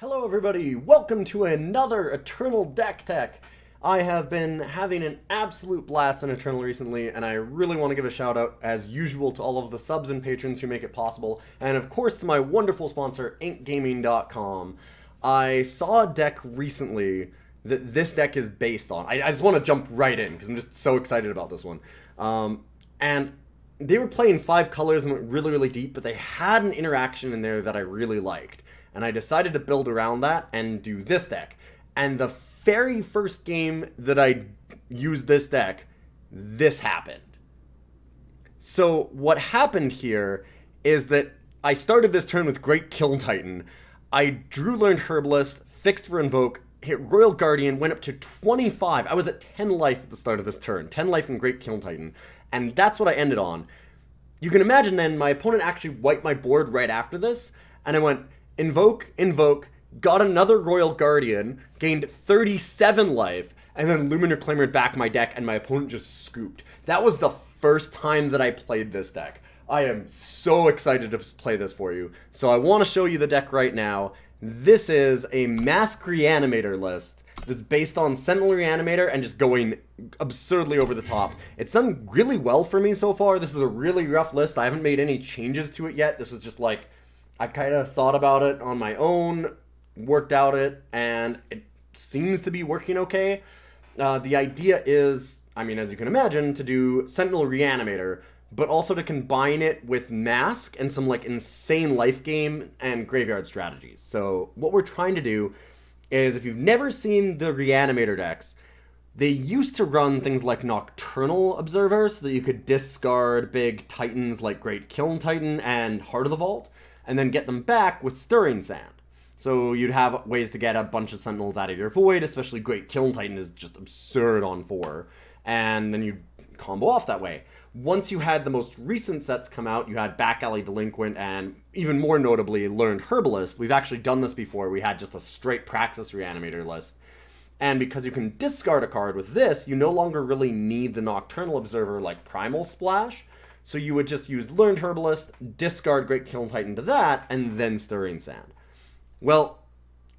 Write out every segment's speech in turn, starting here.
Hello everybody, welcome to another Eternal Deck Tech. I have been having an absolute blast in Eternal recently, and I really want to give a shout out, as usual, to all of the subs and patrons who make it possible, and of course to my wonderful sponsor, inkgaming.com. I saw a deck recently that this deck is based on. I just want to jump right in, because I'm just so excited about this one. And they were playing 5 colors and went really deep, but they had an interaction in there that I really liked. And I decided to build around that and do this deck. And the very first game that I used this deck, this happened. So what happened here is that I started this turn with Great-Kiln Titan. I drew Learned Herbalist, fixed for Invoke, hit Royal Guardian, went up to 25. I was at 10 life at the start of this turn. 10 life from Great-Kiln Titan. And that's what I ended on. You can imagine then my opponent actually wiped my board right after this. And I went Invoke, got another Royal Guardian, gained 37 life, and then Lumen Reclaimer back my deck, and my opponent just scooped. That was the first time that I played this deck. I am so excited to play this for you. So I want to show you the deck right now. This is a Mask Reanimator list that's based on Sentinel Reanimator and just going absurdly over the top. It's done really well for me so far. This is a really rough list. I haven't made any changes to it yet. This was just like, I kind of thought about it on my own, worked out it, and it seems to be working okay. The idea is, I mean, as you can imagine, to do Sentinel Reanimator, but also to combine it with Mask and some like insane life game and graveyard strategies. So what we're trying to do is, if you've never seen the Reanimator decks, they used to run things like Nocturnal Observer so that you could discard big titans like Great-Kiln Titan and Heart of the Vault, and then get them back with Stirring Sand. So you'd have ways to get a bunch of Sentinels out of your Void, especially Great-Kiln Titan is just absurd on 4, and then you combo off that way. Once you had the most recent sets come out, you had Back Alley Delinquent, and even more notably, Learned Herbalist. We've actually done this before. We had just a straight Praxis Reanimator list. And because you can discard a card with this, you no longer really need the Nocturnal Observer like Primal Splash. So you would just use Learned Herbalist, discard Great-Kiln Titan to that, and then Stirring Sand. Well,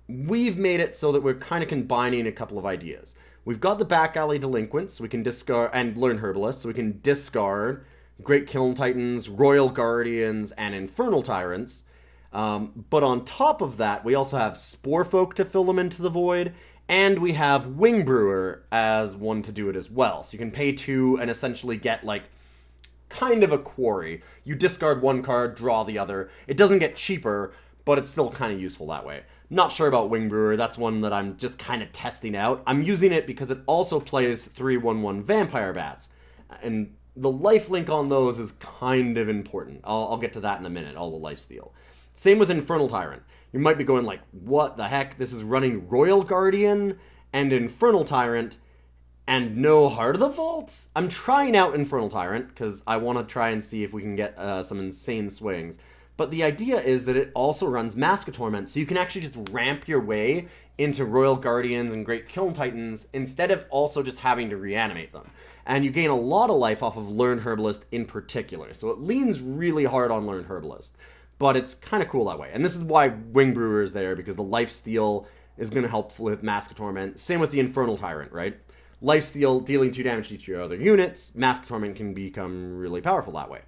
we've made it so that we're kind of combining a couple of ideas. We've got the Back Alley Delinquent, so we can discard, and Learned Herbalist, so we can discard Great-Kiln Titans, Royal Guardians, and Infernal Tyrants. But on top of that, we also have Sporefolk to fill them into the Void, and we have Wingbrewer as one to do it as well. So you can pay 2 and essentially get, like, kind of a Quarry. You discard one card, draw the other. It doesn't get cheaper, but it's still kind of useful that way. Not sure about Wingbrewer. That's one that I'm just kind of testing out. I'm using it because it also plays 3/1/1 Vampire Bats. And the lifelink on those is kind of important. I'll get to that in a minute, all the lifesteal. Same with Infernal Tyrant. You might be going like, what the heck? This is running Royal Guardian and Infernal Tyrant and no Heart of the Vault? I'm trying out Infernal Tyrant, because I want to try and see if we can get some insane swings. But the idea is that it also runs Mask of Torment, so you can actually just ramp your way into Royal Guardians and Great-Kiln Titans, instead of also just having to reanimate them. And you gain a lot of life off of Learned Herbalist in particular, so it leans really hard on Learned Herbalist. But it's kind of cool that way. And this is why Wingbrewer is there, because the lifesteal is going to help with Mask of Torment. Same with the Infernal Tyrant, right? Lifesteal, dealing 2 damage to each of your other units. Mask of Torment can become really powerful that way.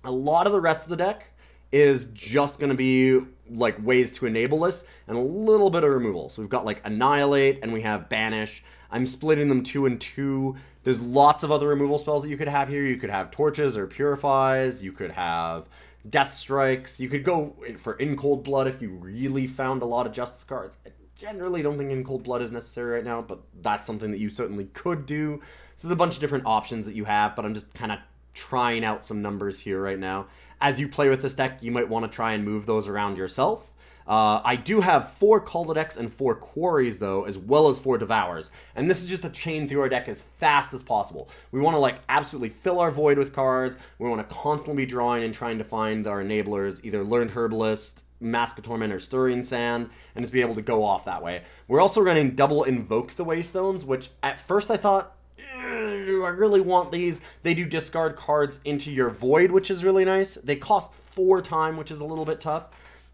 A lot of the rest of the deck is just going to be like ways to enable this and a little bit of removal. So we've got like Annihilate and we have Banish. I'm splitting them 2 and 2. There's lots of other removal spells that you could have here. You could have Torches or Purifies. You could have Death Strikes. You could go for In Cold Blood if you really found a lot of Justice cards. Generally don't think In Cold Blood is necessary right now, but that's something that you certainly could do. So there's a bunch of different options that you have, but I'm just kind of trying out some numbers here right now. As you play with this deck, you might want to try and move those around yourself. I do have 4 Cull decks and 4 Quarries, though, as well as 4 Devours. And this is just to chain through our deck as fast as possible. We want to, like, absolutely fill our Void with cards. We want to constantly be drawing and trying to find our enablers, either Learned Herbalist, Mask of Torment, or Stirring Sand, and just be able to go off that way. We're also running double Invoke the Waystones, which at first I thought, do I really want these? They do discard cards into your Void, which is really nice. They cost 4 time, which is a little bit tough.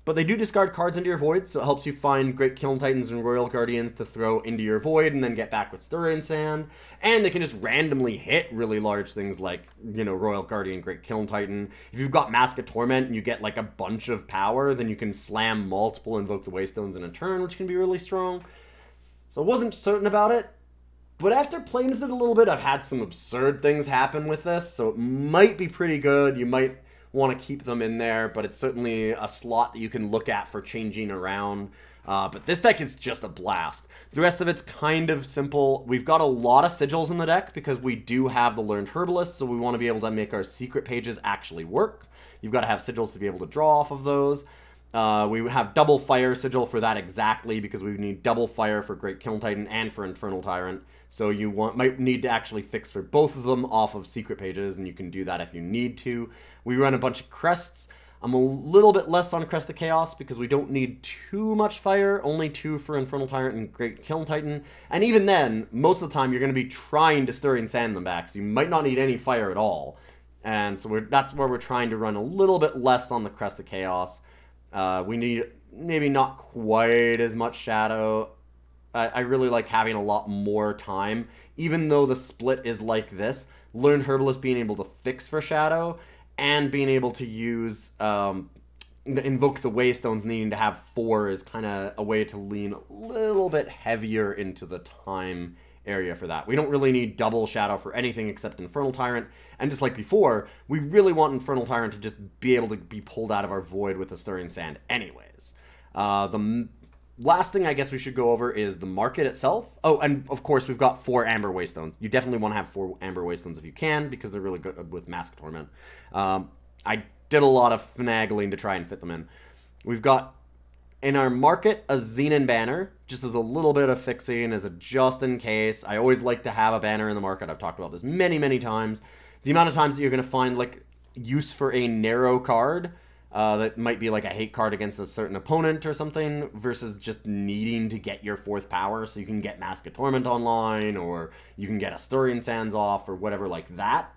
But they do discard cards into your Void, so it helps you find Great-Kiln Titans and Royal Guardians to throw into your Void and then get back with Stirring Sand. And they can just randomly hit really large things like, you know, Royal Guardian, Great-Kiln Titan. If you've got Mask of Torment and you get like a bunch of power, then you can slam multiple Invoke the Waystones in a turn, which can be really strong. So I wasn't certain about it. But after playing with it a little bit, I've had some absurd things happen with this, so it might be pretty good. You might want to keep them in there, but it's certainly a slot that you can look at for changing around. But this deck is just a blast. The rest of it's kind of simple. We've got a lot of sigils in the deck because we do have the Learned Herbalist, so we want to be able to make our secret pages actually work. You've got to have sigils to be able to draw off of those. We have double fire sigil for that exactly because we need double fire for Great-Kiln Titan and for Infernal Tyrant. So you might need to actually fix for both of them off of secret pages, and you can do that if you need to. We run a bunch of crests. I'm a little bit less on Crest of Chaos because we don't need too much fire, only 2 for Infernal Tyrant and Great-Kiln Titan. And even then, most of the time you're going to be trying to Stirring Sand them back, so you might not need any fire at all. And so that's where we're trying to run a little bit less on the Crest of Chaos. We need maybe not quite as much Shadow. I really like having a lot more time. Even though the split is like this, Learned Herbalist being able to fix for Shadow and being able to use Invoke the Waystones needing to have 4 is kind of a way to lean a little bit heavier into the time area for that. We don't really need double Shadow for anything except Infernal Tyrant. And just like before, we really want Infernal Tyrant to just be able to be pulled out of our Void with the Stirring Sand anyways. The last thing I guess we should go over is the market itself. Oh, and of course we've got 4 Amber Waystones. You definitely want to have 4 Amber Waystones if you can, because they're really good with Mask of Torment. I did a lot of finagling to try and fit them in. We've got, in our market, a Xenan banner, just as a little bit of fixing, as a just in case. I always like to have a banner in the market. I've talked about this many, many times. The amount of times that you're going to find, like, use for a narrow card, that might be like a hate card against a certain opponent or something, versus just needing to get your 4th power so you can get Mask of Torment online, or you can get a Stirring Sands off, or whatever like that.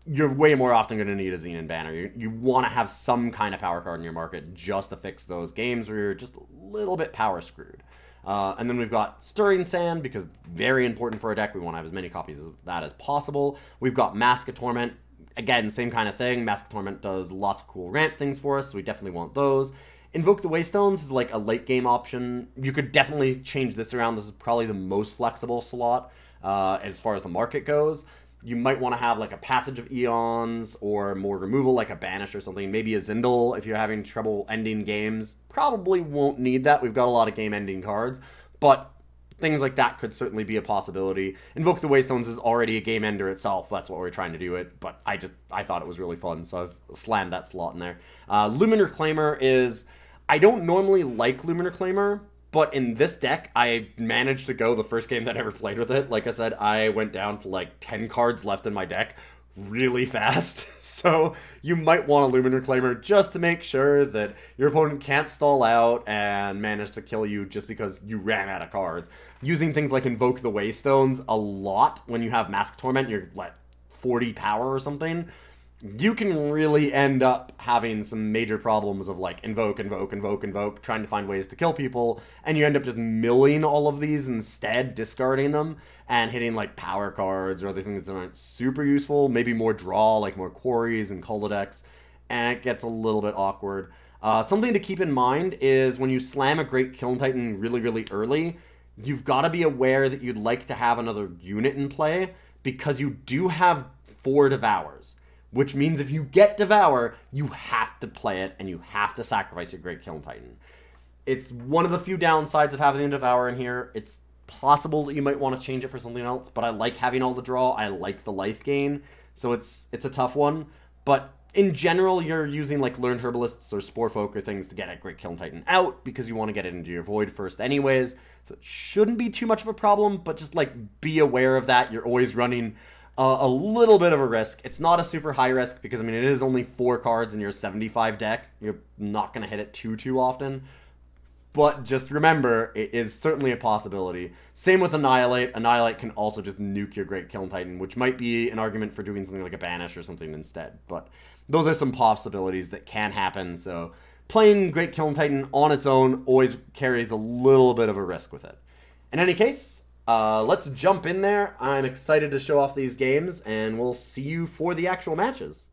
You're way more often going to need a Xenan banner. You want to have some kind of power card in your market just to fix those games where you're just a little bit power screwed. And then we've got Stirring Sand, because very important for our deck. We want to have as many copies of that as possible. We've got Mask of Torment. Again, same kind of thing. Mask of Torment does lots of cool ramp things for us, so we definitely want those. Invoke the Waystones is like a late game option. You could definitely change this around. This is probably the most flexible slot as far as the market goes. You might want to have like a Passage of Eons or more removal like a Banish or something. Maybe a Zindel if you're having trouble ending games. Probably won't need that. We've got a lot of game ending cards, but things like that could certainly be a possibility. Invoke the Waystones is already a game ender itself. That's what we're trying to do it, but I thought it was really fun, so I've slammed that slot in there. Lumen Reclaimer is, I don't normally like Lumen Reclaimer, but in this deck, I managed to go the first game that I ever played with it. Like I said, I went down to like 10 cards left in my deck really fast. So you might want a Lumen Reclaimer just to make sure that your opponent can't stall out and manage to kill you just because you ran out of cards. Using things like Invoke the Waystones a lot when you have Mask Torment, you're like 40 power or something. You can really end up having some major problems of like invoke, trying to find ways to kill people, and you end up just milling all of these instead, discarding them, and hitting like power cards or other things that aren't super useful, maybe more draw, like more quarries and Cull decks, and it gets a little bit awkward. Something to keep in mind is when you slam a Great-Kiln Titan really, really early, you've got to be aware that you'd like to have another unit in play, because you do have 4 Devours. Which means if you get Devour, you have to play it, and you have to sacrifice your Great-Kiln Titan. It's one of the few downsides of having a Devour in here. It's possible that you might want to change it for something else, but I like having all the draw. I like the life gain, so it's a tough one. But in general, you're using like Learned Herbalists or Sporefolk or things to get a Great-Kiln Titan out, because you want to get it into your Void first anyways. So it shouldn't be too much of a problem, but just like be aware of that. You're always running a little bit of a risk. It's not a super high risk because, I mean, it is only 4 cards in your 75 deck. You're not going to hit it too often. But just remember, it is certainly a possibility. Same with Annihilate. Annihilate can also just nuke your Great-Kiln Titan, which might be an argument for doing something like a Banish or something instead. But those are some possibilities that can happen, so playing Great-Kiln Titan on its own always carries a little bit of a risk with it. In any case, let's jump in there. I'm excited to show off these games, and we'll see you for the actual matches.